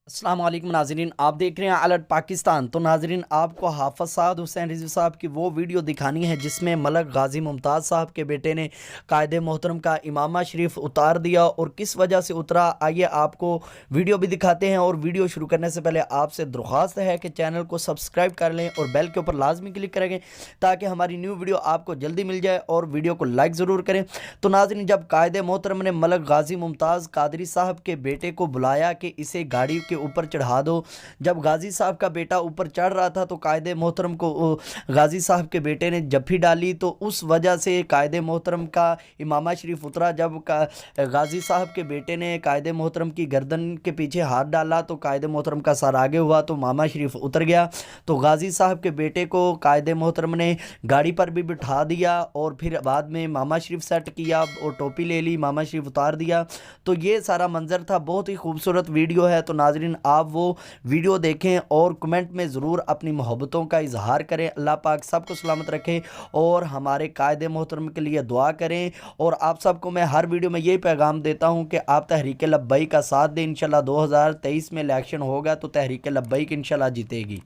अस्सलाम वालेकुम नाजरीन, आप देख रहे हैं अलर्ट पाकिस्तान। तो नाजरीन, आपको हाफ़िज़ साद हुसैन रिजवी साहब की वो वीडियो दिखानी है जिसमें मलक गाजी मुमताज़ साहब के बेटे ने कायदे मोहतरम का इमामा शरीफ उतार दिया और किस वजह से उतरा। आइए आपको वीडियो भी दिखाते हैं। और वीडियो शुरू करने से पहले आपसे दरख्वास्त है कि चैनल को सब्सक्राइब कर लें और बेल के ऊपर लाजमी क्लिक करेंगे ताकि हमारी न्यू वीडियो आपको जल्दी मिल जाए, और वीडियो को लाइक ज़रूर करें। तो नाजरीन, जब कायदे मोहतरम ने मलक गाजी मुमताज़ कादरी साहब के बेटे को बुलाया कि इसे गाड़ी के ऊपर चढ़ा दो, जब गाजी साहब का बेटा ऊपर चढ़ रहा था तो कायदे मोहतरम को गाजी साहब के बेटे ने जफ्फी डाली, तो उस वजह से कायदे मोहतरम का इमामा शरीफ उतरा। जब गाजी साहब के बेटे ने कायदे मोहतरम की गर्दन के पीछे हाथ डाला तो कायदे मोहतरम का सर आगे हुआ तो मामा शरीफ उतर गया। तो गाजी साहब के बेटे को कायदे मोहतरम ने गाड़ी पर भी बिठा दिया और फिर बाद में मामा शरीफ सेट किया और टोपी ले ली, मामा शरीफ उतार दिया। तो ये सारा मंजर था, बहुत ही खूबसूरत वीडियो है। तो नाजरीन, आप वो वीडियो देखें और कमेंट में ज़रूर अपनी मोहब्बतों का इजहार करें। अल्लाह पाक सबको सलामत रखें और हमारे कायदे मोहतरम के लिए दुआ करें। और आप सबको मैं हर वीडियो में यही पैगाम देता हूँ कि आप तहरीक लब्बैक का साथ दें। इंशाल्लाह 2023 में इलेक्शन होगा तो तहरीक लब्बैक इंशाल्लाह जीतेगी।